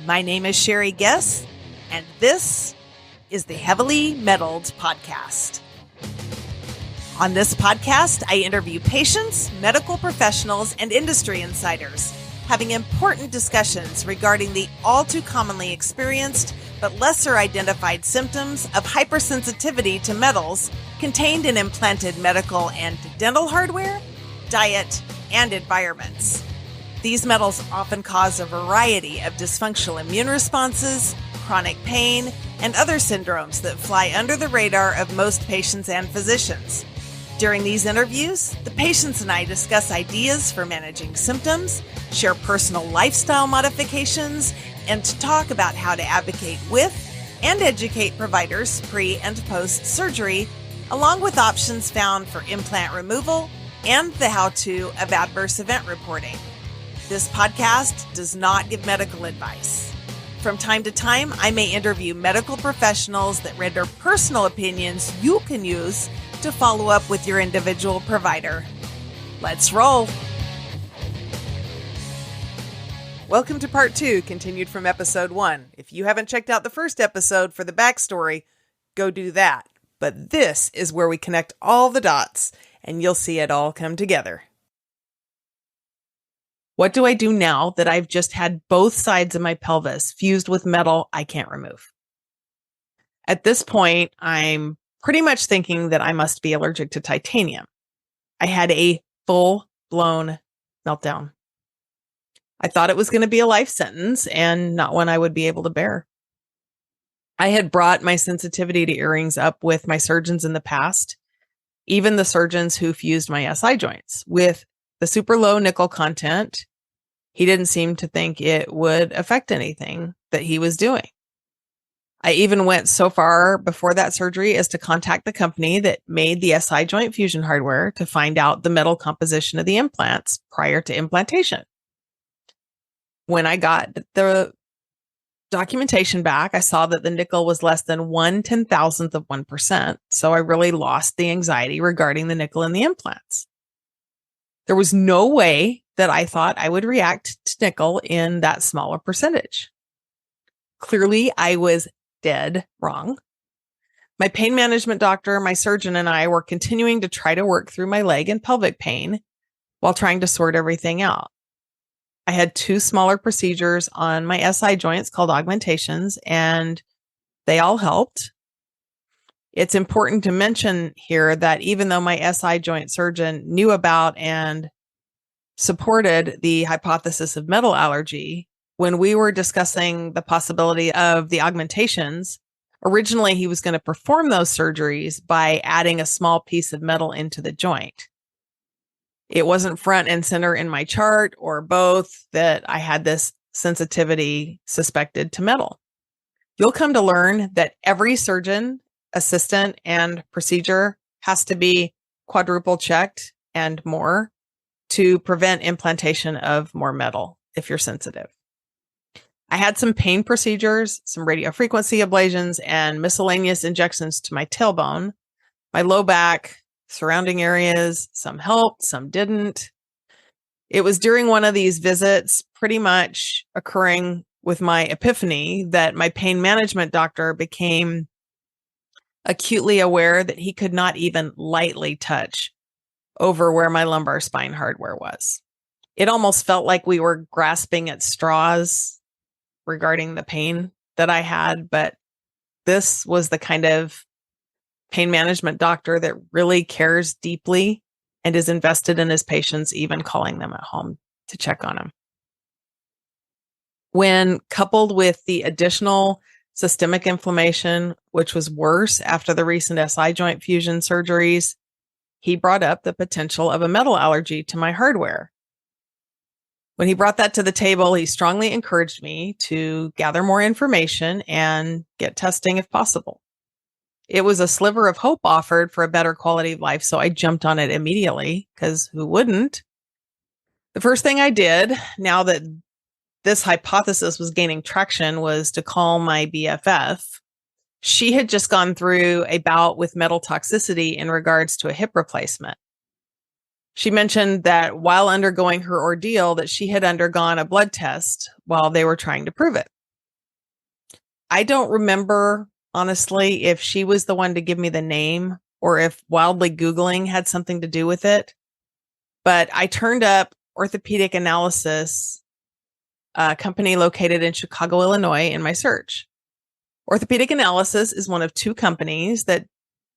My name is Sherry Guess, and this is the Heavily Meddled Podcast. On this podcast, I interview patients, medical professionals, and industry insiders, having important discussions regarding the all too commonly experienced but lesser identified symptoms of hypersensitivity to metals contained in implanted medical and dental hardware, diet, and environments. These metals often cause a variety of dysfunctional immune responses, chronic pain, and other syndromes that fly under the radar of most patients and physicians. During these interviews, the patients and I discuss ideas for managing symptoms, share personal lifestyle modifications, and talk about how to advocate with and educate providers pre- and post-surgery, along with options found for implant removal and the how-to of adverse event reporting. This podcast does not give medical advice. From time to time, I may interview medical professionals that render personal opinions you can use to follow up with your individual provider. Let's roll. Welcome to part 2, continued from episode 1. If you haven't checked out the first episode for the backstory, go do that. But this is where we connect all the dots, and you'll see it all come together. What do I do now that I've just had both sides of my pelvis fused with metal I can't remove? At this point, I'm pretty much thinking that I must be allergic to titanium. I had a full-blown meltdown. I thought it was going to be a life sentence and not one I would be able to bear. I had brought my sensitivity to earrings up with my surgeons in the past, even the surgeons who fused my SI joints. With the super low nickel content, he didn't seem to think it would affect anything that he was doing. I even went so far before that surgery as to contact the company that made the SI joint fusion hardware to find out the metal composition of the implants prior to implantation. When I got the documentation back, I saw that the nickel was less than 1/10,000th of 1%. So I really lost the anxiety regarding the nickel in the implants. There was no way that I thought I would react to nickel in that smaller percentage. Clearly, I was dead wrong. My pain management doctor, my surgeon, and I were continuing to try to work through my leg and pelvic pain while trying to sort everything out. I had 2 smaller procedures on my SI joints called augmentations, and they all helped. It's important to mention here that even though my SI joint surgeon knew about and supported the hypothesis of metal allergy, when we were discussing the possibility of the augmentations, originally he was going to perform those surgeries by adding a small piece of metal into the joint. It wasn't front and center in my chart or both that I had this sensitivity suspected to metal. You'll come to learn that every surgeon, assistant, and procedure has to be quadruple checked and more to prevent implantation of more metal if you're sensitive. I had some pain procedures, some radiofrequency ablations, and miscellaneous injections to my tailbone, my low back, surrounding areas. Some helped, some didn't. It was during one of these visits, pretty much occurring with my epiphany, that my pain management doctor became acutely aware that he could not even lightly touch over where my lumbar spine hardware was. It almost felt like we were grasping at straws regarding the pain that I had, but this was the kind of pain management doctor that really cares deeply and is invested in his patients, even calling them at home to check on them. When coupled with the additional systemic inflammation, which was worse after the recent SI joint fusion surgeries, he brought up the potential of a metal allergy to my hardware. When he brought that to the table, he strongly encouraged me to gather more information and get testing if possible. It was a sliver of hope offered for a better quality of life, so I jumped on it immediately, because who wouldn't? The first thing I did, now that this hypothesis was gaining traction, was to call my BFF. She had just gone through a bout with metal toxicity in regards to a hip replacement. She mentioned that while undergoing her ordeal, that she had undergone a blood test while they were trying to prove it. I don't remember, honestly, if she was the one to give me the name or if wildly Googling had something to do with it. But I turned up Orthopedic Analysis, a company located in Chicago, Illinois, in my search. Orthopedic Analysis is one of two companies that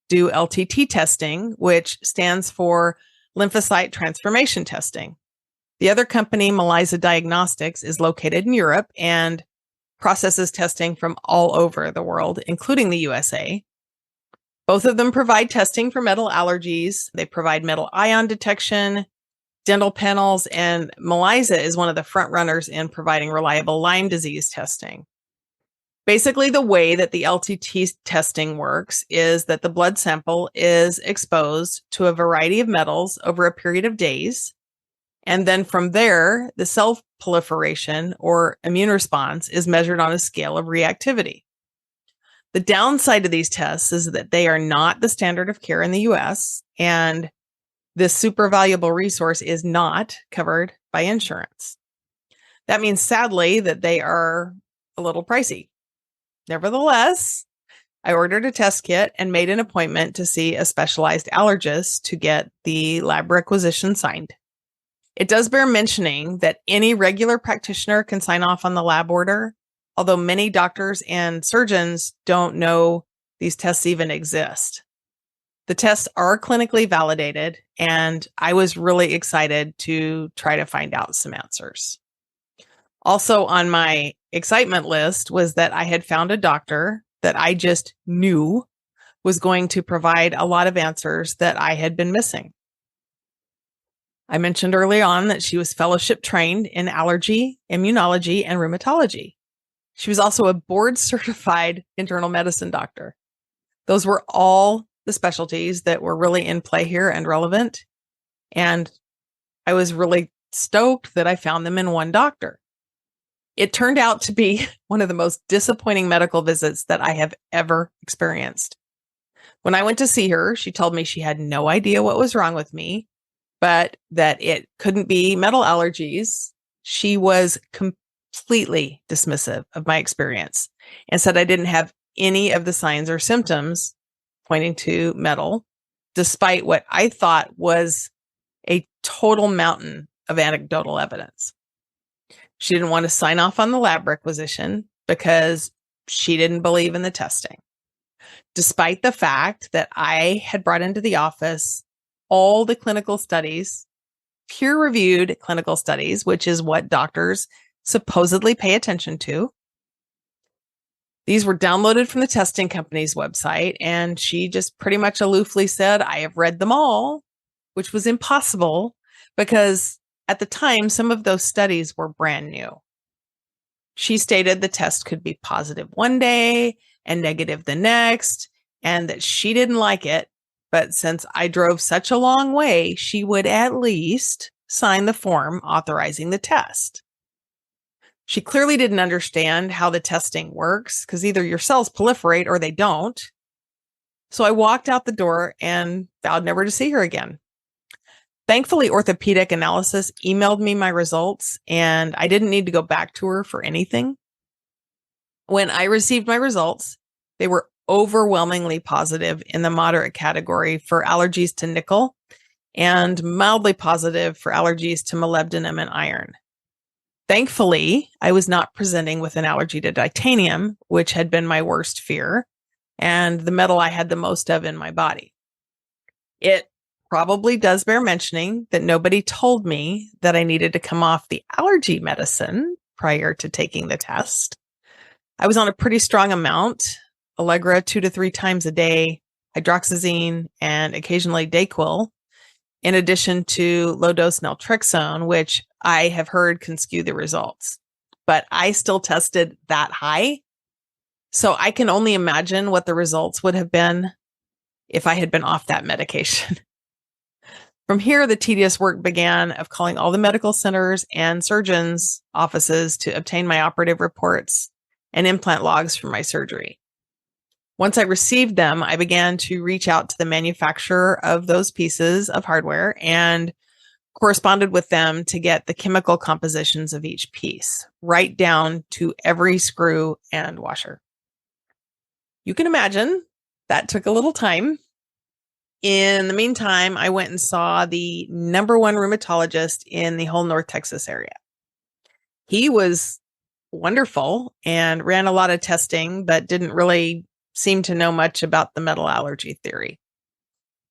do LTT testing, which stands for Lymphocyte Transformation Testing. The other company, Melisa Diagnostics, is located in Europe and processes testing from all over the world, including the USA. Both of them provide testing for metal allergies. They provide metal ion detection, dental panels, and Melisa is one of the front runners in providing reliable Lyme disease testing. Basically, the way that the LTT testing works is that the blood sample is exposed to a variety of metals over a period of days. And then from there, the cell proliferation or immune response is measured on a scale of reactivity. The downside of these tests is that they are not the standard of care in the US, and this super valuable resource is not covered by insurance. That means, sadly, that they are a little pricey. Nevertheless, I ordered a test kit and made an appointment to see a specialized allergist to get the lab requisition signed. It does bear mentioning that any regular practitioner can sign off on the lab order, although many doctors and surgeons don't know these tests even exist. The tests are clinically validated, and I was really excited to try to find out some answers. Also on my excitement list was that I had found a doctor that I just knew was going to provide a lot of answers that I had been missing. I mentioned early on that she was fellowship trained in allergy, immunology, and rheumatology. She was also a board certified internal medicine doctor. Those were all the specialties that were really in play here and relevant. And I was really stoked that I found them in one doctor. It turned out to be one of the most disappointing medical visits that I have ever experienced. When I went to see her, she told me she had no idea what was wrong with me, but that it couldn't be metal allergies. She was completely dismissive of my experience and said I didn't have any of the signs or symptoms pointing to metal, despite what I thought was a total mountain of anecdotal evidence. She didn't want to sign off on the lab requisition because she didn't believe in the testing, despite the fact that I had brought into the office all the clinical studies, peer-reviewed clinical studies, which is what doctors supposedly pay attention to. These were downloaded from the testing company's website, and she just pretty much aloofly said, I have read them all, which was impossible because at the time, some of those studies were brand new. She stated the test could be positive one day and negative the next, and that she didn't like it. But since I drove such a long way, she would at least sign the form authorizing the test. She clearly didn't understand how the testing works because either your cells proliferate or they don't. So I walked out the door and vowed never to see her again. Thankfully, Orthopedic Analysis emailed me my results, and I didn't need to go back to her for anything. When I received my results, they were overwhelmingly positive in the moderate category for allergies to nickel and mildly positive for allergies to molybdenum and iron. Thankfully, I was not presenting with an allergy to titanium, which had been my worst fear, and the metal I had the most of in my body. It probably does bear mentioning that nobody told me that I needed to come off the allergy medicine prior to taking the test. I was on a pretty strong amount, Allegra 2 to 3 times a day, hydroxyzine, and occasionally Dayquil, in addition to low-dose naltrexone, which I have heard can skew the results. But I still tested that high, so I can only imagine what the results would have been if I had been off that medication. From here, the tedious work began of calling all the medical centers and surgeons' offices to obtain my operative reports and implant logs from my surgery. Once I received them, I began to reach out to the manufacturer of those pieces of hardware and corresponded with them to get the chemical compositions of each piece, right down to every screw and washer. You can imagine that took a little time. In the meantime, I went and saw the number one rheumatologist in the whole North Texas area. He was wonderful and ran a lot of testing, but didn't really seem to know much about the metal allergy theory.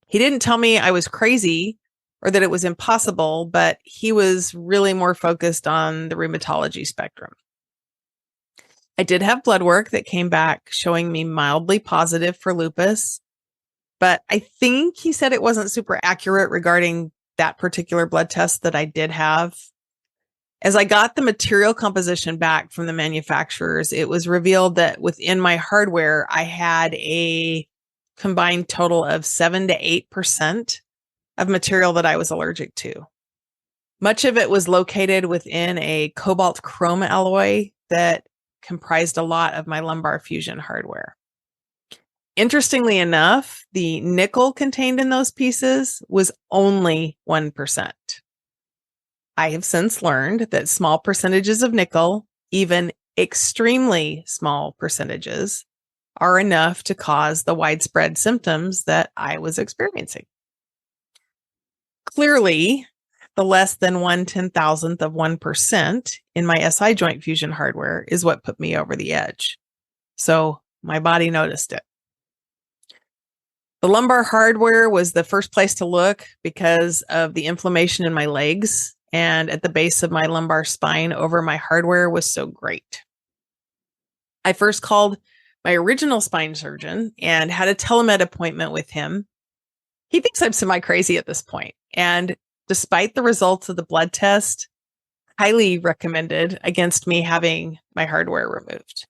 He didn't tell me I was crazy or that it was impossible, but he was really more focused on the rheumatology spectrum. I did have blood work that came back showing me mildly positive for lupus, but I think he said it wasn't super accurate regarding that particular blood test that I did have. As I got the material composition back from the manufacturers, it was revealed that within my hardware, I had a combined total of 7 to 8% of material that I was allergic to. Much of it was located within a cobalt chrome alloy that comprised a lot of my lumbar fusion hardware. Interestingly enough, the nickel contained in those pieces was only 1%. I have since learned that small percentages of nickel, even extremely small percentages, are enough to cause the widespread symptoms that I was experiencing. Clearly, the less than 1/10,000th of 1% in my SI joint fusion hardware is what put me over the edge. So my body noticed it. The lumbar hardware was the first place to look because of the inflammation in my legs, and at the base of my lumbar spine over my hardware was so great. I first called my original spine surgeon and had a telemed appointment with him. He thinks I'm semi-crazy at this point, and despite the results of the blood test, highly recommended against me having my hardware removed.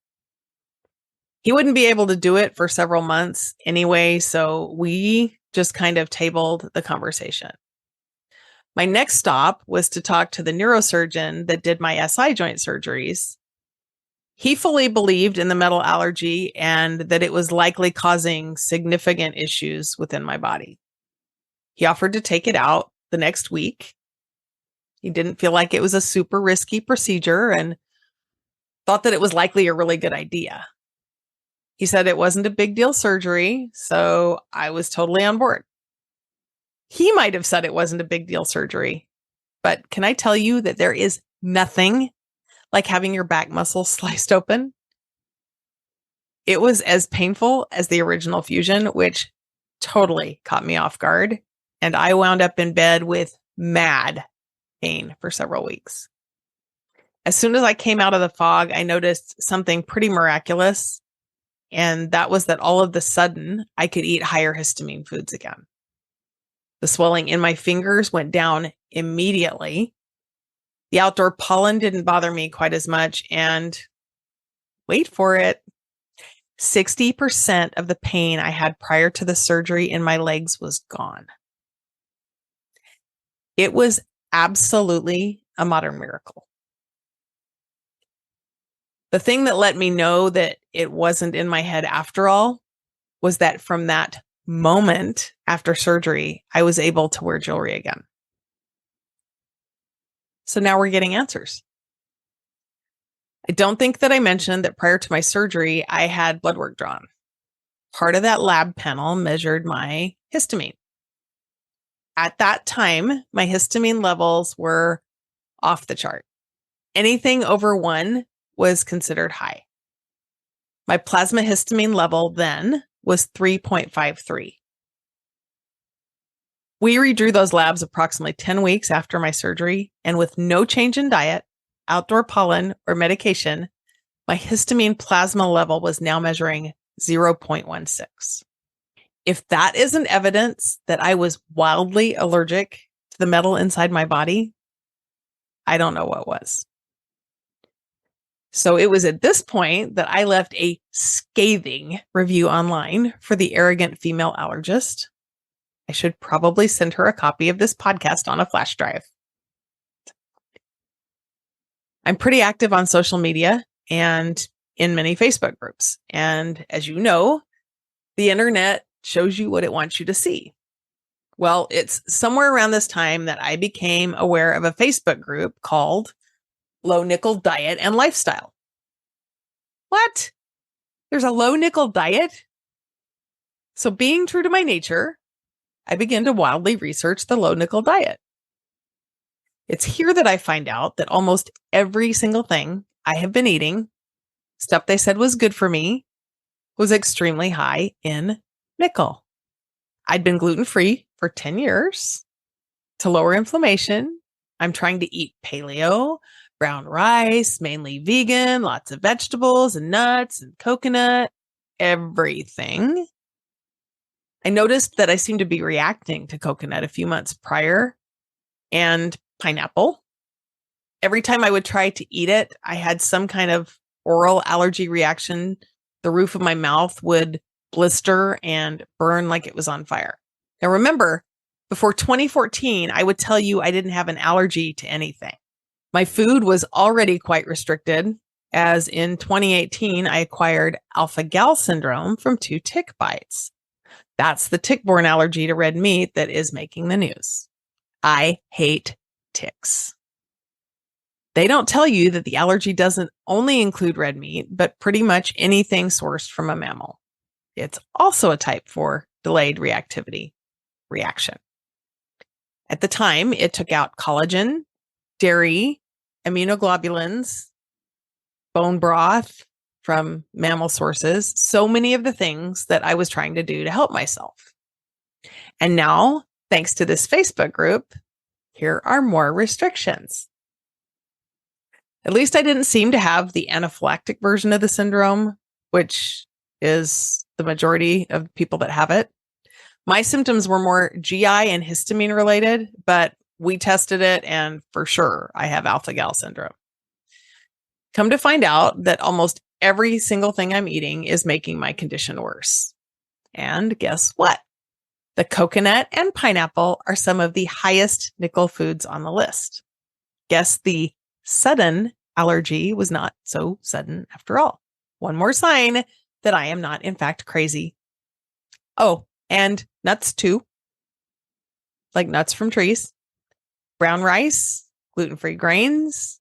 He wouldn't be able to do it for several months anyway, so we just kind of tabled the conversation. My next stop was to talk to the neurosurgeon that did my SI joint surgeries. He fully believed in the metal allergy and that it was likely causing significant issues within my body. He offered to take it out the next week. He didn't feel like it was a super risky procedure and thought that it was likely a really good idea. He said it wasn't a big deal surgery, so I was totally on board. He might have said it wasn't a big deal surgery, but can I tell you that there is nothing like having your back muscle sliced open? It was as painful as the original fusion, which totally caught me off guard, and I wound up in bed with mad pain for several weeks. As soon as I came out of the fog, I noticed something pretty miraculous, and that was that all of a sudden I could eat higher histamine foods again. The swelling in my fingers went down immediately. The outdoor pollen didn't bother me quite as much, and wait for it, 60% of the pain I had prior to the surgery in my legs was gone. It was absolutely a modern miracle. The thing that let me know that it wasn't in my head after all was that from that moment after surgery, I was able to wear jewelry again. So now we're getting answers. I don't think that I mentioned that prior to my surgery, I had blood work drawn. Part of that lab panel measured my histamine. At that time, my histamine levels were off the chart. Anything over 1 was considered high. My plasma histamine level then was 3.53. We redrew those labs approximately 10 weeks after my surgery, and with no change in diet, outdoor pollen, or medication, my histamine plasma level was now measuring 0.16. If that isn't evidence that I was wildly allergic to the metal inside my body, I don't know what was. So it was at this point that I left a scathing review online for the arrogant female allergist. I should probably send her a copy of this podcast on a flash drive. I'm pretty active on social media and in many Facebook groups. And as you know, the internet shows you what it wants you to see. Well, it's somewhere around this time that I became aware of a Facebook group called Low Nickel Diet and Lifestyle. What? There's a low nickel diet. So being true to my nature, I begin to wildly research the low nickel diet. It's here that I find out that almost every single thing I have been eating, stuff they said was good for me, was extremely high in nickel. I'd been gluten-free for 10 years. To lower inflammation, I'm trying to eat paleo, brown rice, mainly vegan, lots of vegetables and nuts and coconut, everything. I noticed that I seemed to be reacting to coconut a few months prior and pineapple. Every time I would try to eat it, I had some kind of oral allergy reaction. The roof of my mouth would blister and burn like it was on fire. Now remember, before 2014, I would tell you I didn't have an allergy to anything. My food was already quite restricted, as in 2018, I acquired alpha-gal syndrome from 2 tick bites. That's the tick-borne allergy to red meat that is making the news. I hate ticks. They don't tell you that the allergy doesn't only include red meat, but pretty much anything sourced from a mammal. It's also a type 4 delayed reactivity reaction. At the time, it took out collagen, dairy, immunoglobulins, bone broth from mammal sources, so many of the things that I was trying to do to help myself. And now, thanks to this Facebook group, here are more restrictions. At least I didn't seem to have the anaphylactic version of the syndrome, which is the majority of people that have it. My symptoms were more GI and histamine related, but we tested it and for sure I have alpha-gal syndrome. Come to find out that almost every single thing I'm eating is making my condition worse. And guess what? The coconut and pineapple are some of the highest nickel foods on the list. Guess the sudden allergy was not so sudden after all. One more sign that I am not, in fact, crazy. Oh, and nuts too. Like nuts from trees, brown rice, gluten-free grains,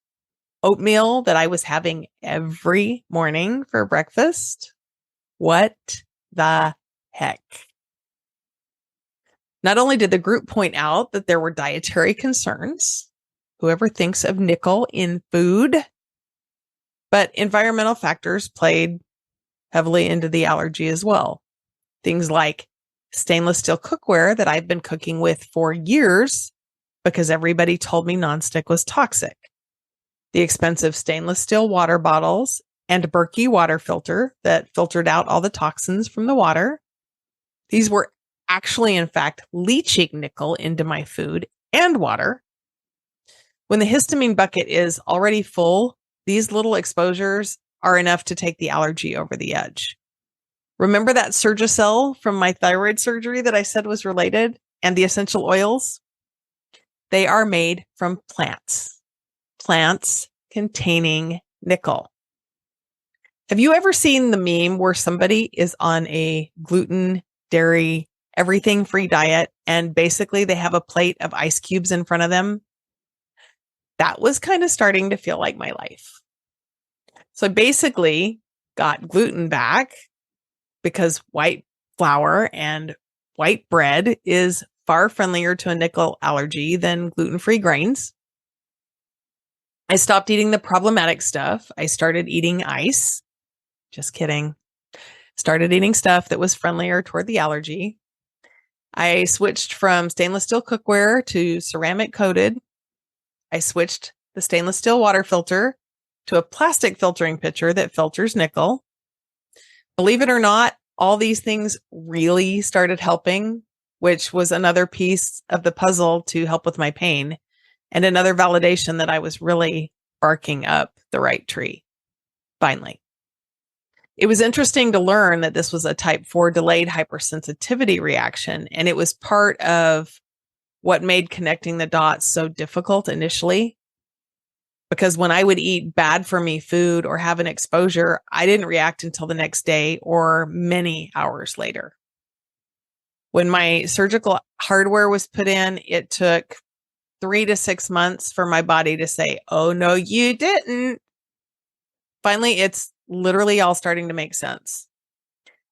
oatmeal that I was having every morning for breakfast. What the heck? Not only did the group point out that there were dietary concerns, whoever thinks of nickel in food, but environmental factors played heavily into the allergy as well. Things like stainless steel cookware that I've been cooking with for years because everybody told me nonstick was toxic. The expensive stainless steel water bottles and Berkey water filter that filtered out all the toxins from the water. These were actually, in fact, leaching nickel into my food and water. When the histamine bucket is already full, these little exposures are enough to take the allergy over the edge. Remember that Surgicel from my thyroid surgery that I said was related, and the essential oils? They are made from plants. Plants containing nickel. Have you ever seen the meme where somebody is on a gluten, dairy, everything-free diet, and basically they have a plate of ice cubes in front of them? That was kind of starting to feel like my life. So I basically got gluten back because white flour and white bread is far friendlier to a nickel allergy than gluten-free grains. I stopped eating the problematic stuff. I started eating ice. Just kidding. Started eating stuff that was friendlier toward the allergy. I switched from stainless steel cookware to ceramic coated. I switched the stainless steel water filter to a plastic filtering pitcher that filters nickel. Believe it or not, all these things really started helping, which was another piece of the puzzle to help with my pain and another validation that I was really barking up the right tree. Finally. It was interesting to learn that this was a type 4 delayed hypersensitivity reaction, and it was part of what made connecting the dots so difficult initially. Because when I would eat bad for me food or have an exposure, I didn't react until the next day or many hours later. When my surgical hardware was put in, it took 3 to 6 months for my body to say, oh, no, you didn't. Finally, it's literally all starting to make sense.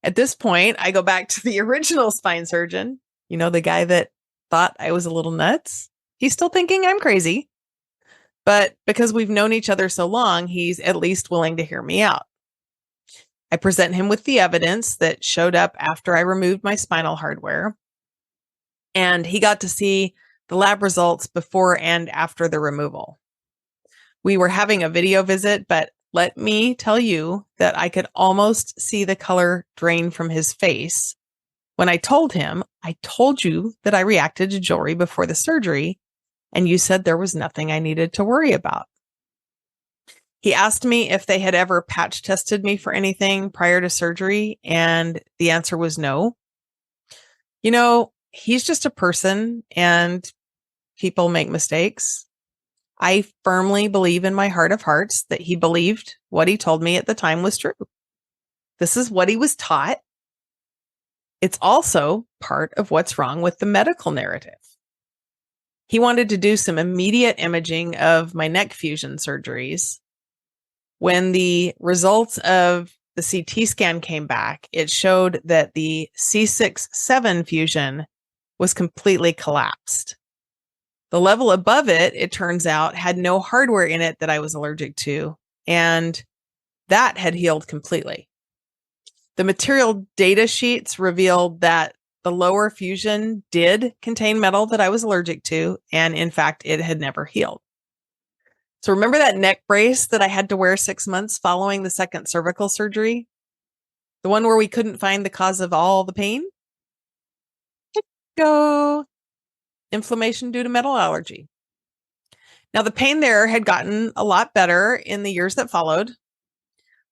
At this point, I go back to the original spine surgeon, the guy that thought I was a little nuts. He's still thinking I'm crazy. But because we've known each other so long, he's at least willing to hear me out. I present him with the evidence that showed up after I removed my spinal hardware. And he got to see the lab results before and after the removal. We were having a video visit, but let me tell you that I could almost see the color drain from his face when I told him, I told you that I reacted to jewelry before the surgery, and you said there was nothing I needed to worry about. He asked me if they had ever patch tested me for anything prior to surgery, and the answer was no. He's just a person, and people make mistakes. I firmly believe in my heart of hearts that he believed what he told me at the time was true. This is what he was taught. It's also part of what's wrong with the medical narrative. He wanted to do some immediate imaging of my neck fusion surgeries. When the results of the CT scan came back, it showed that the C6-7 fusion was completely collapsed. The level above it, it turns out, had no hardware in it that I was allergic to, and that had healed completely. The material data sheets revealed that the lower fusion did contain metal that I was allergic to, and in fact, it had never healed. So remember that neck brace that I had to wear 6 months following the second cervical surgery? The one where we couldn't find the cause of all the pain? Go. Inflammation due to metal allergy. Now, the pain there had gotten a lot better in the years that followed.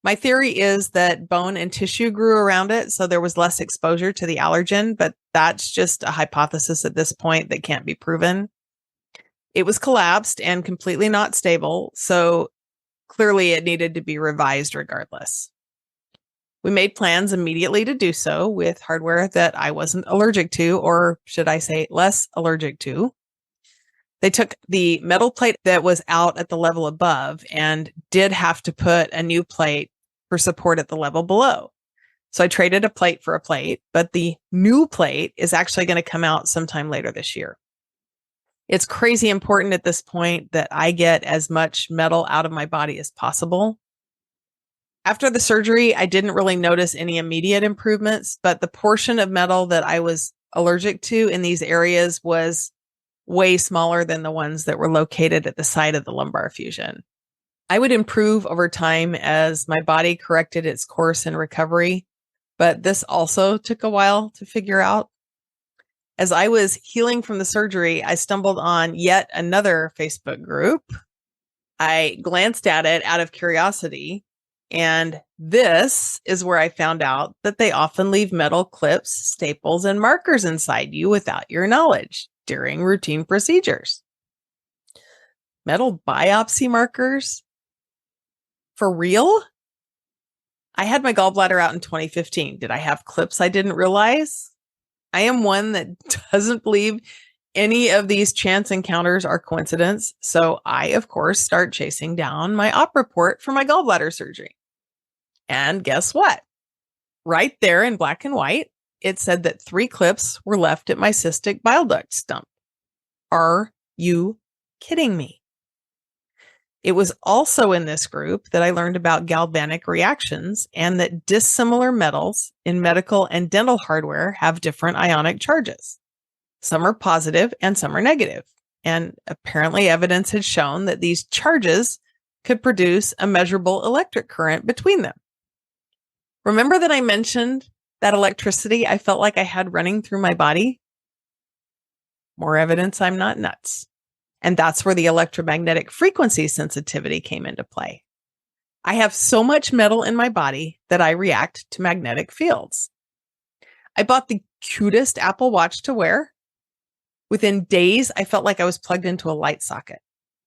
My theory is that bone and tissue grew around it, so there was less exposure to the allergen, but that's just a hypothesis at this point that can't be proven. It was collapsed and completely not stable, so clearly it needed to be revised regardless. We made plans immediately to do so with hardware that I wasn't allergic to, or should I say less allergic to. They took the metal plate that was out at the level above and did have to put a new plate for support at the level below. So I traded a plate for a plate, but the new plate is actually going to come out sometime later this year. It's crazy important at this point that I get as much metal out of my body as possible. After the surgery, I didn't really notice any immediate improvements, but the portion of metal that I was allergic to in these areas was way smaller than the ones that were located at the site of the lumbar fusion. I would improve over time as my body corrected its course in recovery, but this also took a while to figure out. As I was healing from the surgery, I stumbled on yet another Facebook group. I glanced at it out of curiosity, and this is where I found out that they often leave metal clips, staples, and markers inside you without your knowledge during routine procedures. Metal biopsy markers? For real? I had my gallbladder out in 2015. Did I have clips I didn't realize? I am one that doesn't believe any of these chance encounters are coincidence. So I, of course, start chasing down my op report for my gallbladder surgery. And guess what? Right there in black and white, it said that 3 clips were left at my cystic bile duct stump. Are you kidding me? It was also in this group that I learned about galvanic reactions and that dissimilar metals in medical and dental hardware have different ionic charges. Some are positive and some are negative. And apparently evidence had shown that these charges could produce a measurable electric current between them. Remember that I mentioned that electricity I felt like I had running through my body? More evidence I'm not nuts. And that's where the electromagnetic frequency sensitivity came into play. I have so much metal in my body that I react to magnetic fields. I bought the cutest Apple Watch to wear. Within days, I felt like I was plugged into a light socket.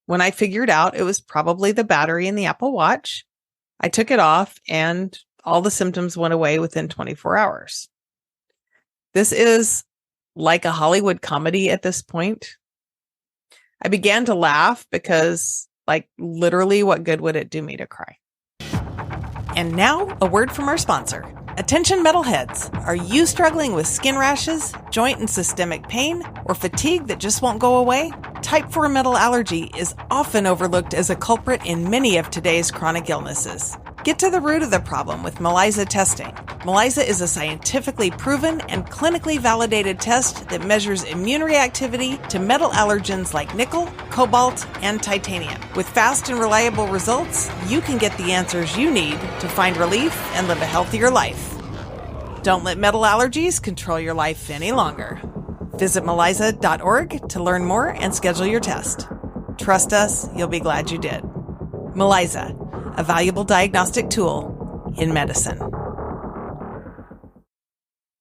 When I figured out it was probably the battery in the Apple Watch, I took it off and all the symptoms went away within 24 hours. This is like a Hollywood comedy at this point. I began to laugh because, literally, what good would it do me to cry? And now, a word from our sponsor. Attention metalheads, are you struggling with skin rashes, joint and systemic pain, or fatigue that just won't go away? Type 4 metal allergy is often overlooked as a culprit in many of today's chronic illnesses. Get to the root of the problem with ELISA testing. ELISA is a scientifically proven and clinically validated test that measures immune reactivity to metal allergens like nickel, cobalt, and titanium. With fast and reliable results, you can get the answers you need to find relief and live a healthier life. Don't let metal allergies control your life any longer. Visit melisa.org to learn more and schedule your test. Trust us, you'll be glad you did. Melisa, a valuable diagnostic tool in medicine.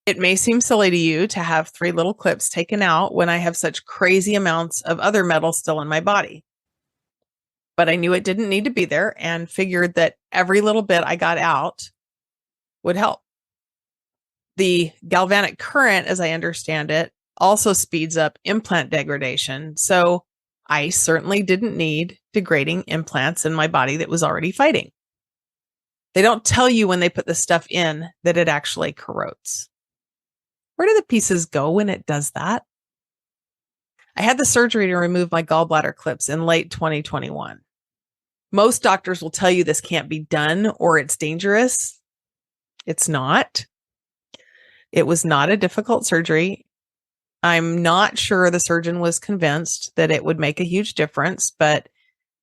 It may seem silly to you to have 3 little clips taken out when I have such crazy amounts of other metal still in my body. But I knew it didn't need to be there and figured that every little bit I got out would help. The galvanic current, as I understand it, also speeds up implant degradation. So I certainly didn't need degrading implants in my body that was already fighting. They don't tell you when they put the stuff in that it actually corrodes. Where do the pieces go when it does that? I had the surgery to remove my gallbladder clips in late 2021. Most doctors will tell you this can't be done or it's dangerous. It's not. It was not a difficult surgery. I'm not sure the surgeon was convinced that it would make a huge difference, but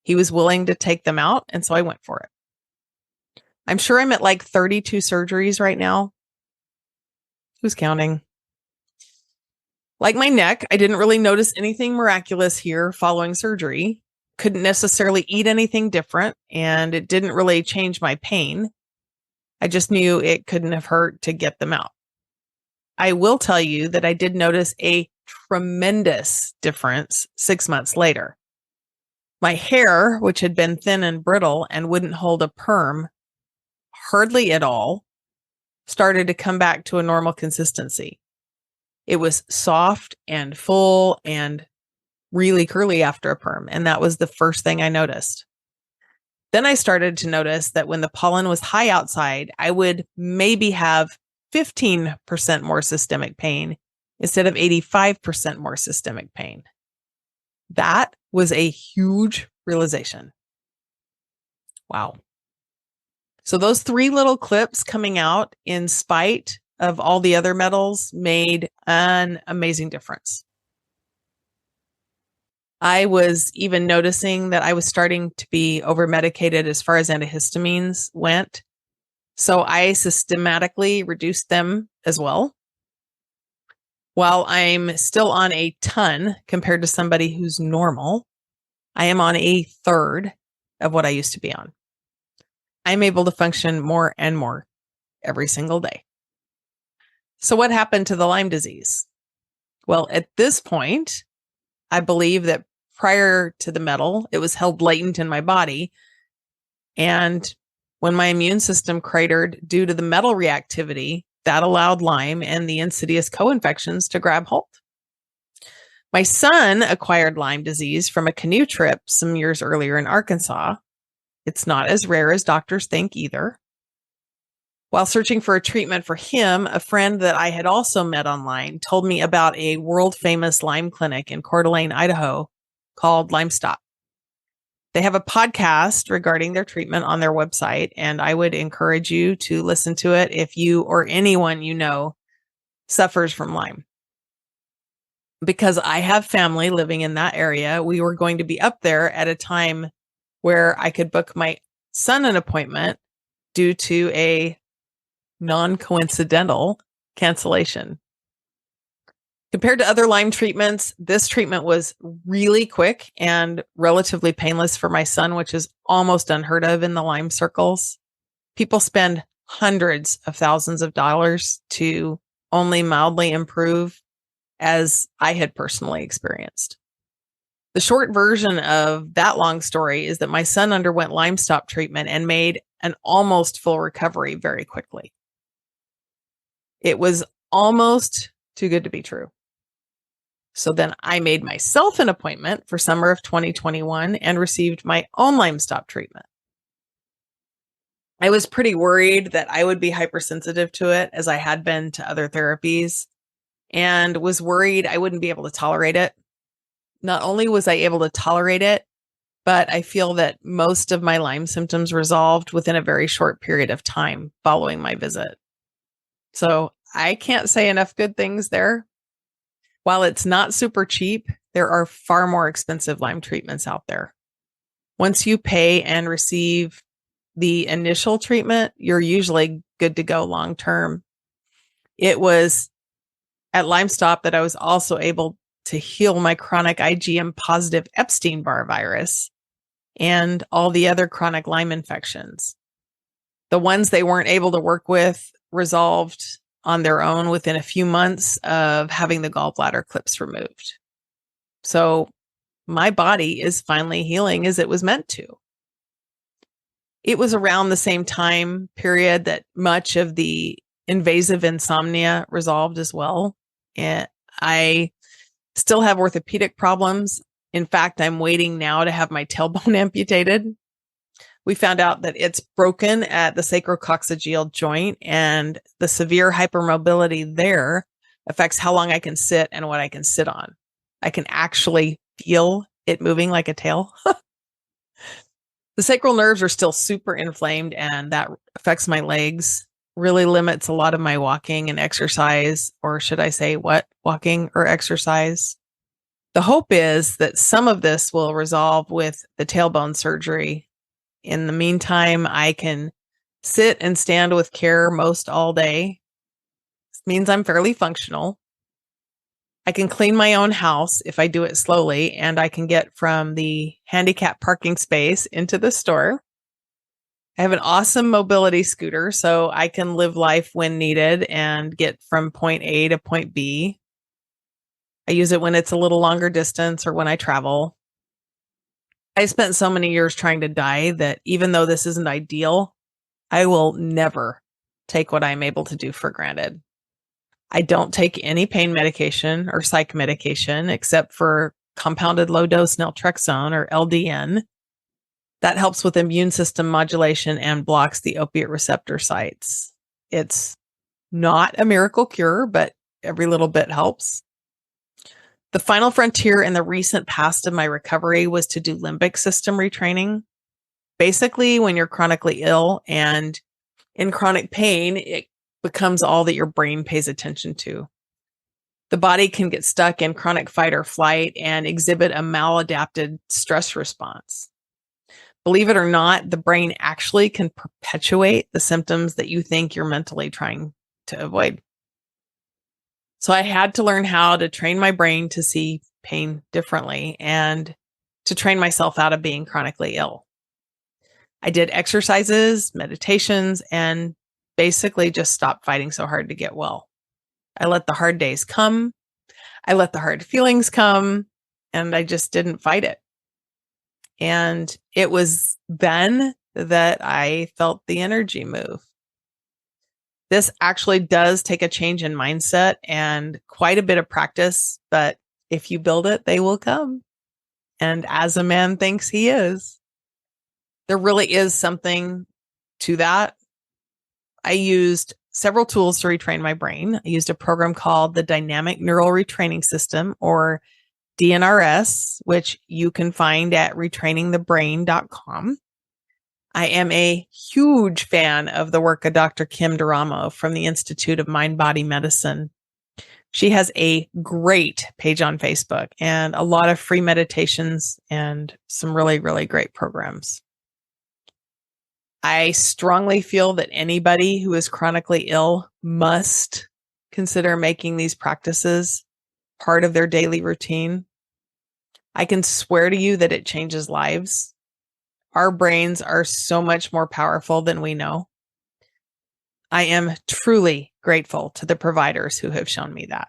he was willing to take them out, and so I went for it. I'm sure I'm at like 32 surgeries right now. Who's counting? Like my neck, I didn't really notice anything miraculous here following surgery. Couldn't necessarily eat anything different, and it didn't really change my pain. I just knew it couldn't have hurt to get them out. I will tell you that I did notice a tremendous difference 6 months later. My hair, which had been thin and brittle and wouldn't hold a perm hardly at all, started to come back to a normal consistency. It was soft and full and really curly after a perm, and that was the first thing I noticed. Then I started to notice that when the pollen was high outside, I would maybe have 15% more systemic pain instead of 85% more systemic pain. That was a huge realization. Wow. So those 3 little clips coming out in spite of all the other metals made an amazing difference. I was even noticing that I was starting to be over-medicated as far as antihistamines went. So I systematically reduced them as well. While I'm still on a ton compared to somebody who's normal, I am on a third of what I used to be on. I'm able to function more and more every single day. So what happened to the Lyme disease? Well, at this point, I believe that prior to the metal, it was held latent in my body. And when my immune system cratered due to the metal reactivity, that allowed Lyme and the insidious co-infections to grab hold. My son acquired Lyme disease from a canoe trip some years earlier in Arkansas. It's not as rare as doctors think either. While searching for a treatment for him, a friend that I had also met online told me about a world-famous Lyme clinic in Coeur d'Alene, Idaho, called Lyme Stop. They have a podcast regarding their treatment on their website, and I would encourage you to listen to it if you or anyone you know suffers from Lyme. Because I have family living in that area, we were going to be up there at a time where I could book my son an appointment due to a non-coincidental cancellation. Compared to other Lyme treatments, this treatment was really quick and relatively painless for my son, which is almost unheard of in the Lyme circles. People spend hundreds of thousands of dollars to only mildly improve, as I had personally experienced. The short version of that long story is that my son underwent Lyme Stop treatment and made an almost full recovery very quickly. It was almost too good to be true. So then I made myself an appointment for summer of 2021 and received my own Lyme Stop treatment. I was pretty worried that I would be hypersensitive to it, as I had been to other therapies, and was worried I wouldn't be able to tolerate it. Not only was I able to tolerate it, but I feel that most of my Lyme symptoms resolved within a very short period of time following my visit. So I can't say enough good things there. While it's not super cheap, there are far more expensive Lyme treatments out there. Once you pay and receive the initial treatment, you're usually good to go long term. It was at LymeStop that I was also able to heal my chronic IgM positive Epstein-Barr virus and all the other chronic Lyme infections. The ones they weren't able to work with resolved on their own within a few months of having the gallbladder clips removed. So my body is finally healing as it was meant to. It was around the same time period that much of the invasive insomnia resolved as well. And I still have orthopedic problems. In fact, I'm waiting now to have my tailbone amputated. We found out that it's broken at the sacrococcygeal joint, and the severe hypermobility there affects how long I can sit and what I can sit on. I can actually feel it moving like a tail. The sacral nerves are still super inflamed, and that affects my legs, really limits a lot of my walking and exercise, or should I say walking or exercise. The hope is that some of this will resolve with the tailbone surgery. In the meantime, I can sit and stand with care most all day. This means I'm fairly functional. I can clean my own house if I do it slowly, and I can get from the handicap parking space into the store. I have an awesome mobility scooter, so I can live life when needed and get from point A to point B. I use it when it's a little longer distance or when I travel. I spent so many years trying to die that even though this isn't ideal, I will never take what I'm able to do for granted. I don't take any pain medication or psych medication except for compounded low-dose naltrexone or LDN. That helps with immune system modulation and blocks the opiate receptor sites. It's not a miracle cure, but every little bit helps. The final frontier in the recent past of my recovery was to do limbic system retraining. Basically, when you're chronically ill and in chronic pain, it becomes all that your brain pays attention to. The body can get stuck in chronic fight or flight and exhibit a maladapted stress response. Believe it or not, the brain actually can perpetuate the symptoms that you think you're mentally trying to avoid. So I had to learn how to train my brain to see pain differently and to train myself out of being chronically ill. I did exercises, meditations, and basically just stopped fighting so hard to get well. I let the hard days come. I let the hard feelings come, and I just didn't fight it. And it was then that I felt the energy move. This actually does take a change in mindset and quite a bit of practice, but if you build it, they will come. And as a man thinks he is, there really is something to that. I used several tools to retrain my brain. I used a program called the Dynamic Neural Retraining System, or DNRS, which you can find at retrainingthebrain.com. I am a huge fan of the work of Dr. Kim Duramo from the Institute of Mind-Body Medicine. She has a great page on Facebook and a lot of free meditations and some really, really great programs. I strongly feel that anybody who is chronically ill must consider making these practices part of their daily routine. I can swear to you that it changes lives. Our brains are so much more powerful than we know. I am truly grateful to the providers who have shown me that.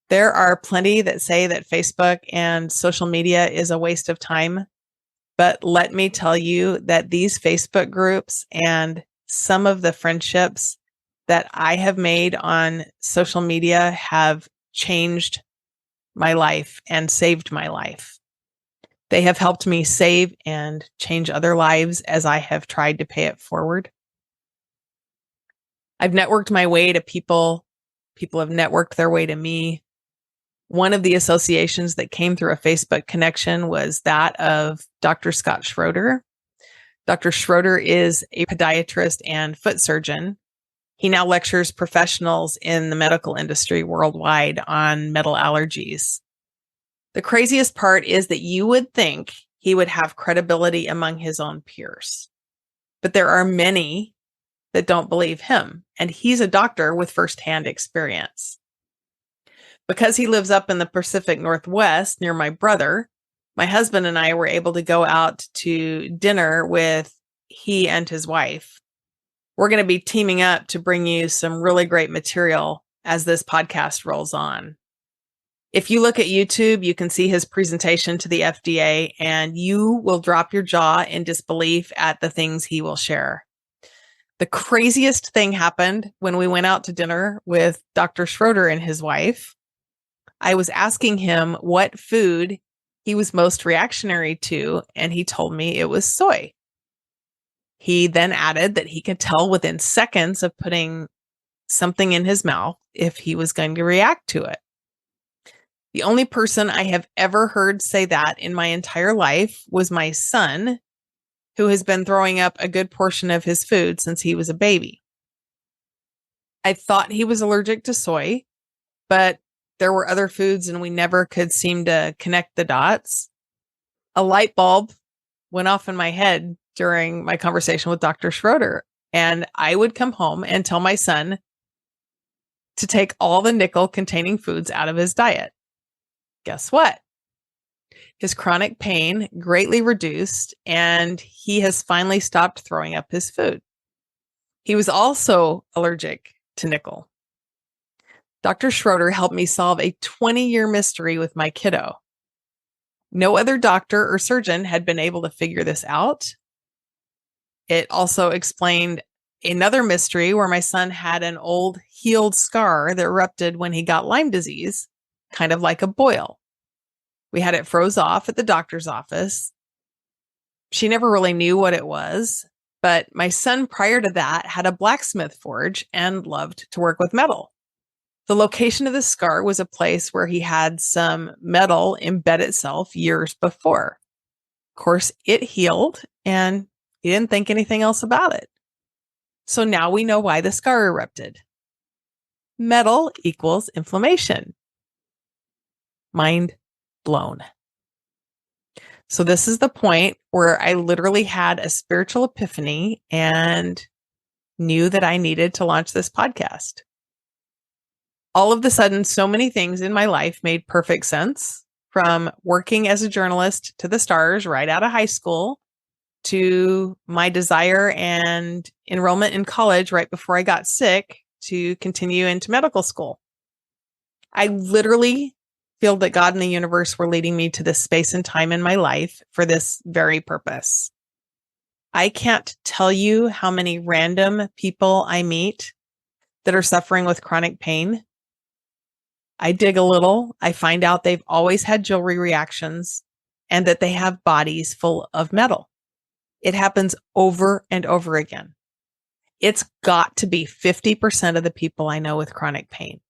There are plenty that say that Facebook and social media is a waste of time. But let me tell you that these Facebook groups and some of the friendships that I have made on social media have changed my life and saved my life. They have helped me save and change other lives as I have tried to pay it forward. I've networked my way to people. People have networked their way to me. One of the associations that came through a Facebook connection was that of Dr. Scott Schroeder. Dr. Schroeder is a podiatrist and foot surgeon. He now lectures professionals in the medical industry worldwide on metal allergies. The craziest part is that you would think he would have credibility among his own peers. But there are many that don't believe him, and he's a doctor with firsthand experience. Because he lives up in the Pacific Northwest near my brother, my husband and I were able to go out to dinner with he and his wife. We're going to be teaming up to bring you some really great material as this podcast rolls on. If you look at YouTube, you can see his presentation to the FDA, and you will drop your jaw in disbelief at the things he will share. The craziest thing happened when we went out to dinner with Dr. Schroeder and his wife. I was asking him what food he was most reactionary to, and he told me it was soy. He then added that he could tell within seconds of putting something in his mouth if he was going to react to it. The only person I have ever heard say that in my entire life was my son, who has been throwing up a good portion of his food since he was a baby. I thought he was allergic to soy, but there were other foods and we never could seem to connect the dots. A light bulb went off in my head during my conversation with Dr. Schroeder, and I would come home and tell my son to take all the nickel-containing foods out of his diet. Guess what? His chronic pain greatly reduced, and he has finally stopped throwing up his food. He was also allergic to nickel. Dr. Schroeder helped me solve a 20-year mystery with my kiddo. No other doctor or surgeon had been able to figure this out. It also explained another mystery where my son had an old healed scar that erupted when he got Lyme disease, kind of like a boil. We had it froze off at the doctor's office. She never really knew what it was, but my son prior to that had a blacksmith forge and loved to work with metal. The location of the scar was a place where he had some metal embed itself years before. Of course, it healed and he didn't think anything else about it. So now we know why the scar erupted. Metal equals inflammation. Mind blown. So this is the point where I literally had a spiritual epiphany and knew that I needed to launch this podcast. All of a sudden, so many things in my life made perfect sense, from working as a journalist to the stars right out of high school, to my desire and enrollment in college right before I got sick to continue into medical school. I literally feel that God and the universe were leading me to this space and time in my life for this very purpose. I can't tell you how many random people I meet that are suffering with chronic pain. I dig a little. I find out they've always had jewelry reactions and that they have bodies full of metal. It happens over and over again. It's got to be 50% of the people I know with chronic pain.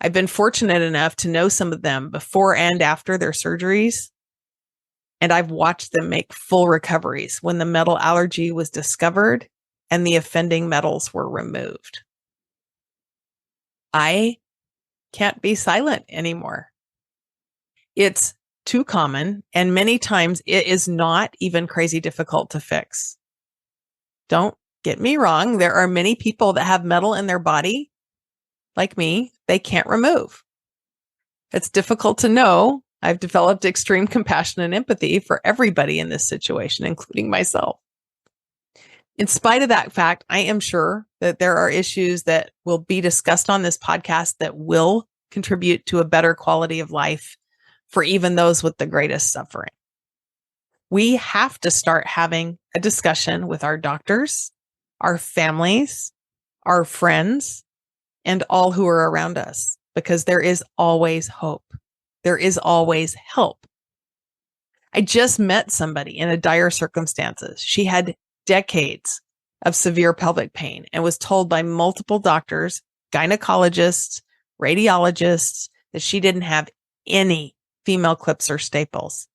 I've been fortunate enough to know some of them before and after their surgeries, and I've watched them make full recoveries when the metal allergy was discovered and the offending metals were removed. I can't be silent anymore. It's too common, and many times it is not even crazy difficult to fix. Don't get me wrong. There are many people that have metal in their body, like me, they can't remove. It's difficult to know. I've developed extreme compassion and empathy for everybody in this situation, including myself. In spite of that fact, I am sure that there are issues that will be discussed on this podcast that will contribute to a better quality of life for even those with the greatest suffering. We have to start having a discussion with our doctors, our families, our friends, and all who are around us, because there is always hope. There is always help. I just met somebody in a dire circumstances. She had decades of severe pelvic pain and was told by multiple doctors, gynecologists, radiologists, that she didn't have any female clips or staples.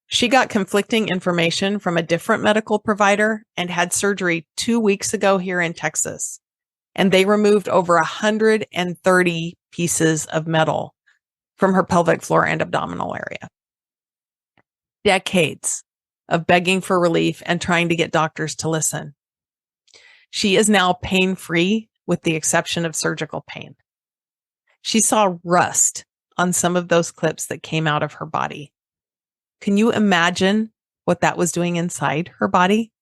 She got conflicting information from a different medical provider and had surgery 2 weeks ago here in Texas. And they removed over 130 pieces of metal from her pelvic floor and abdominal area. Decades of begging for relief and trying to get doctors to listen. She is now pain-free with the exception of surgical pain. She saw rust on some of those clips that came out of her body. Can you imagine what that was doing inside her body?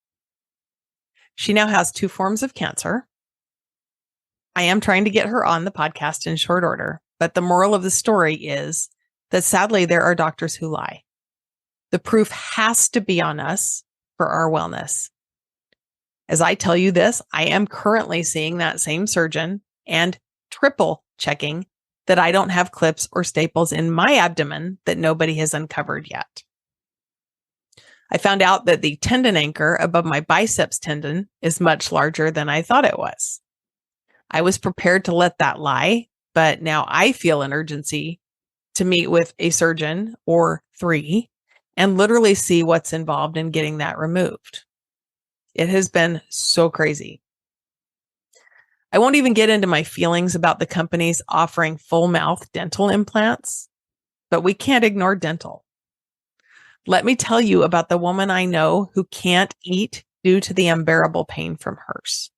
She now has 2 forms of cancer. I am trying to get her on the podcast in short order, but the moral of the story is that sadly, there are doctors who lie. The proof has to be on us for our wellness. As I tell you this, I am currently seeing that same surgeon and triple checking that I don't have clips or staples in my abdomen that nobody has uncovered yet. I found out that the tendon anchor above my biceps tendon is much larger than I thought it was. I was prepared to let that lie, but now I feel an urgency to meet with a surgeon or 3 and literally see what's involved in getting that removed. It has been so crazy. I won't even get into my feelings about the companies offering full mouth dental implants, but we can't ignore dental. Let me tell you about the woman I know who can't eat due to the unbearable pain from hers.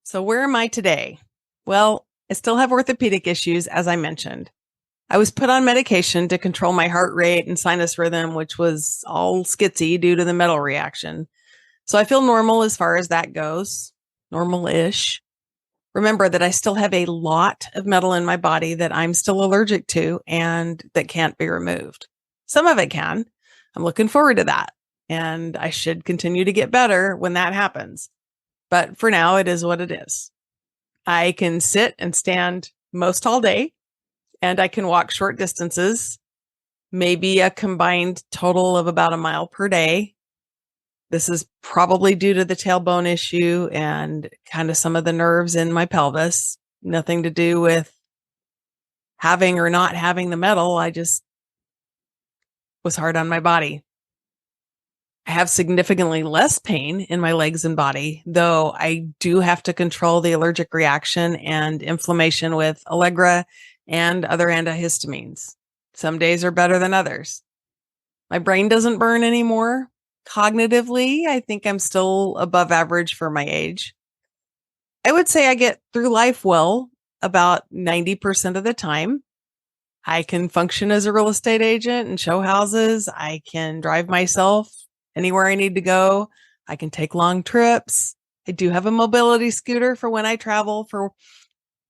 So where am I today? Well, I still have orthopedic issues, as I mentioned. I was put on medication to control my heart rate and sinus rhythm, which was all skitsy due to the metal reaction. So I feel normal as far as that goes, normal-ish. Remember that I still have a lot of metal in my body that I'm still allergic to and that can't be removed. Some of it can. I'm looking forward to that. And I should continue to get better when that happens. But for now, it is what it is. I can sit and stand most all day, and I can walk short distances, maybe a combined total of about a mile per day. This is probably due to the tailbone issue and kind of some of the nerves in my pelvis. Nothing to do with having or not having the metal. I just was hard on my body. I have significantly less pain in my legs and body, though I do have to control the allergic reaction and inflammation with Allegra and other antihistamines. Some days are better than others. My brain doesn't burn anymore. Cognitively, I think I'm still above average for my age. I would say I get through life well about 90% of the time. I can function as a real estate agent and show houses. I can drive myself anywhere I need to go. I can take long trips. I do have a mobility scooter for when I travel for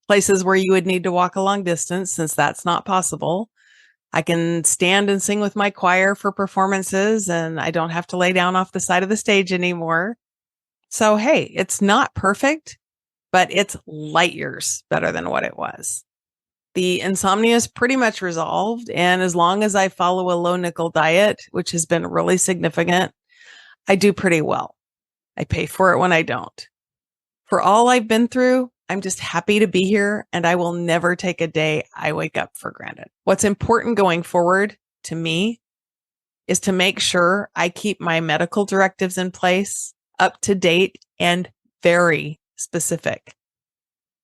places where you would need to walk a long distance, since that's not possible. I can stand and sing with my choir for performances, and I don't have to lay down off the side of the stage anymore. So, hey, it's not perfect, but it's light years better than what it was. The insomnia is pretty much resolved, and as long as I follow a low nickel diet, which has been really significant, I do pretty well. I pay for it when I don't. For all I've been through, I'm just happy to be here, and I will never take a day I wake up for granted. What's important going forward to me is to make sure I keep my medical directives in place, up to date, and very specific.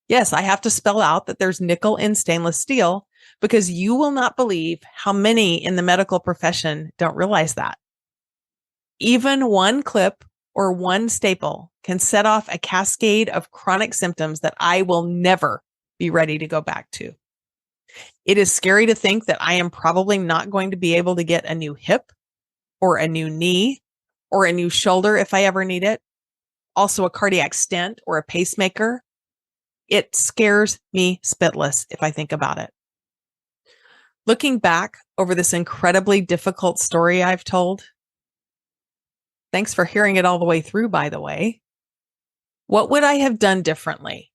Yes, I have to spell out that there's nickel in stainless steel, because you will not believe how many in the medical profession don't realize that. Even one clip or one staple can set off a cascade of chronic symptoms that I will never be ready to go back to. It is scary to think that I am probably not going to be able to get a new hip or a new knee or a new shoulder if I ever need it. Also a cardiac stent or a pacemaker. It scares me spitless if I think about it. Looking back over this incredibly difficult story I've told, thanks for hearing it all the way through, by the way. What would I have done differently?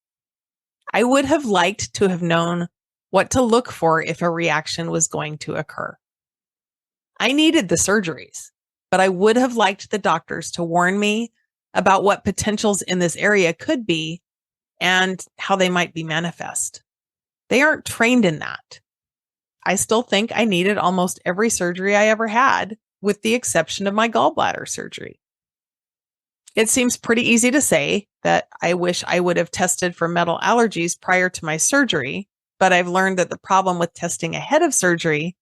I would have liked to have known what to look for if a reaction was going to occur. I needed the surgeries, but I would have liked the doctors to warn me about what potentials in this area could be and how they might be manifest. They aren't trained in that. I still think I needed almost every surgery I ever had, with the exception of my gallbladder surgery. It seems pretty easy to say that I wish I would have tested for metal allergies prior to my surgery, but I've learned that the problem with testing ahead of surgery,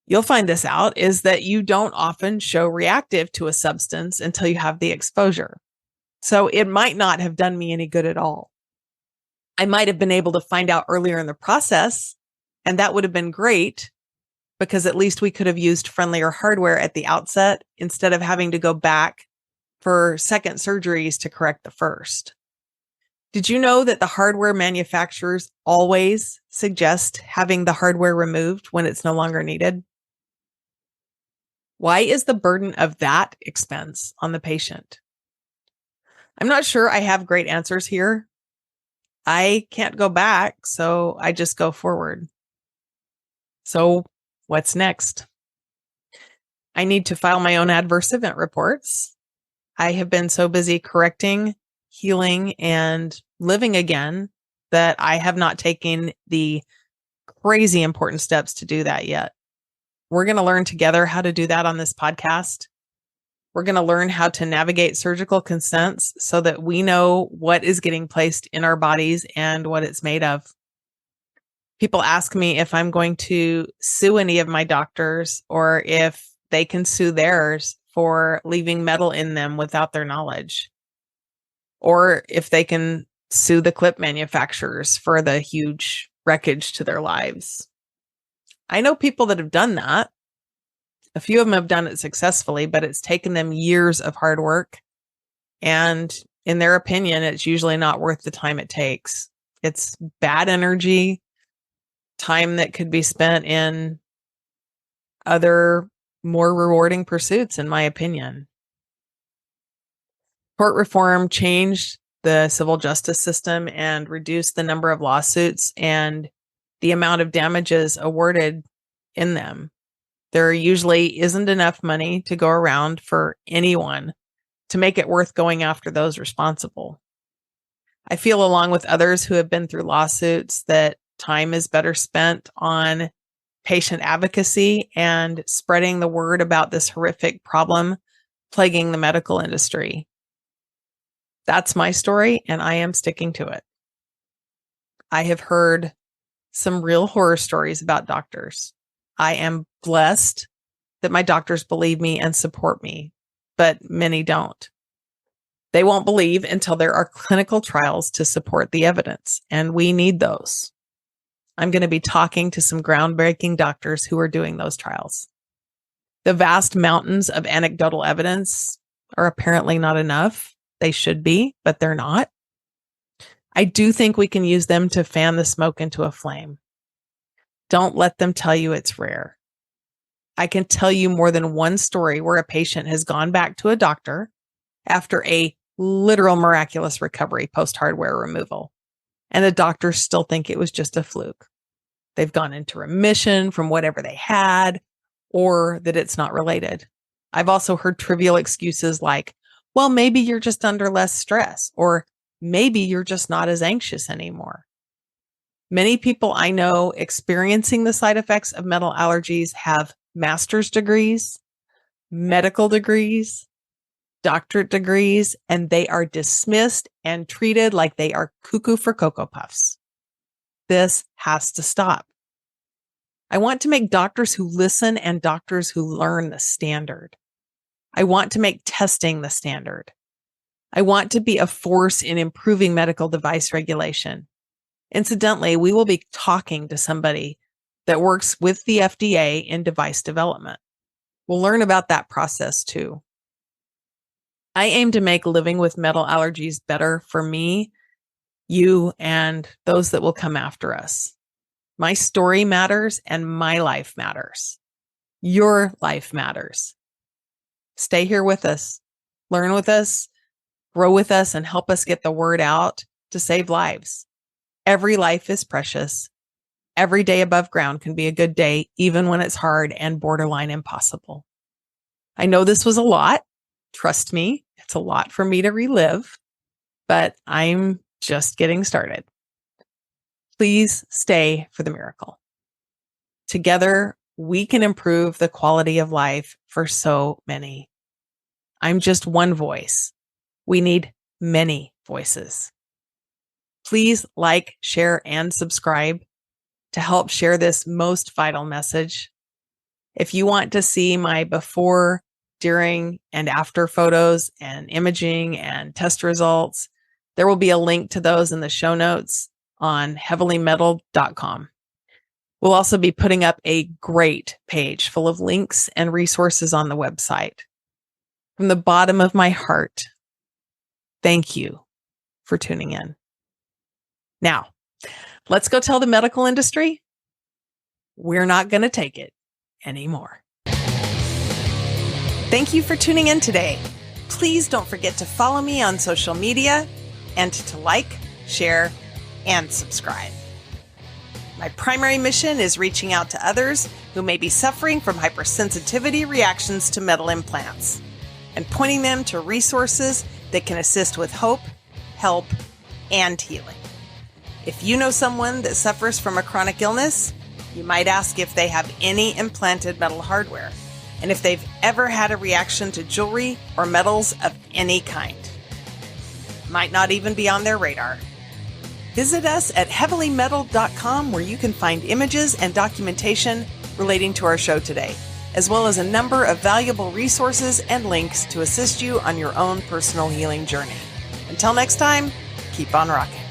you'll find this out, is that you don't often show reactive to a substance until you have the exposure. So it might not have done me any good at all. I might have been able to find out earlier in the process, and that would have been great, because at least we could have used friendlier hardware at the outset instead of having to go back for second surgeries to correct the first. Did you know that the hardware manufacturers always suggest having the hardware removed when it's no longer needed? Why is the burden of that expense on the patient? I'm not sure I have great answers here. I can't go back, so I just go forward. So what's next? I need to file my own adverse event reports. I have been so busy correcting, healing, and living again that I have not taken the crazy important steps to do that yet. We're going to learn together how to do that on this podcast. We're going to learn how to navigate surgical consents so that we know what is getting placed in our bodies and what it's made of. People ask me if I'm going to sue any of my doctors or if they can sue theirs for leaving metal in them without their knowledge, or if they can sue the clip manufacturers for the huge wreckage to their lives. I know people that have done that. A few of them have done it successfully, but it's taken them years of hard work. And in their opinion, it's usually not worth the time it takes. It's bad energy, time that could be spent in other more rewarding pursuits, in my opinion. Tort reform changed the civil justice system and reduced the number of lawsuits and the amount of damages awarded in them. There usually isn't enough money to go around for anyone to make it worth going after those responsible. I feel, along with others who have been through lawsuits, that time is better spent on patient advocacy and spreading the word about this horrific problem plaguing the medical industry. That's my story, and I am sticking to it. I have heard some real horror stories about doctors. I am blessed that my doctors believe me and support me, but many don't. They won't believe until there are clinical trials to support the evidence, and we need those. I'm going to be talking to some groundbreaking doctors who are doing those trials. The vast mountains of anecdotal evidence are apparently not enough. They should be, but they're not. I do think we can use them to fan the smoke into a flame. Don't let them tell you it's rare. I can tell you more than one story where a patient has gone back to a doctor after a literal miraculous recovery post-hardware removal, and the doctors still think it was just a fluke. They've gone into remission from whatever they had, or that it's not related. I've also heard trivial excuses like, well, maybe you're just under less stress, or maybe you're just not as anxious anymore. Many people I know experiencing the side effects of metal allergies have master's degrees, medical degrees, doctorate degrees, and they are dismissed and treated like they are cuckoo for Cocoa Puffs. This has to stop. I want to make doctors who listen and doctors who learn the standard. I want to make testing the standard. I want to be a force in improving medical device regulation. Incidentally, we will be talking to somebody that works with the FDA in device development. We'll learn about that process too. I aim to make living with metal allergies better for me, you, and those that will come after us. My story matters and my life matters. Your life matters. Stay here with us, learn with us, grow with us, and help us get the word out to save lives. Every life is precious. Every day above ground can be a good day, even when it's hard and borderline impossible. I know this was a lot Trust me, it's a lot for me to relive, but I'm just getting started. Please stay for the miracle. Together, we can improve the quality of life for so many. I'm just one voice. We need many voices. Please like, share, and subscribe to help share this most vital message. If you want to see my before, during, and after photos and imaging and test results, there will be a link to those in the show notes on heavilymetal.com. We'll also be putting up a great page full of links and resources on the website. From the bottom of my heart, thank you for tuning in. Now, let's go tell the medical industry we're not going to take it anymore. Thank you for tuning in today. Please don't forget to follow me on social media and to like, share, and subscribe. My primary mission is reaching out to others who may be suffering from hypersensitivity reactions to metal implants and pointing them to resources that can assist with hope, help, and healing. If you know someone that suffers from a chronic illness, you might ask if they have any implanted metal hardware and if they've ever had a reaction to jewelry or metals of any kind. Might not even be on their radar. Visit us at heavilymetal.com where you can find images and documentation relating to our show today, as well as a number of valuable resources and links to assist you on your own personal healing journey. Until next time, keep on rocking.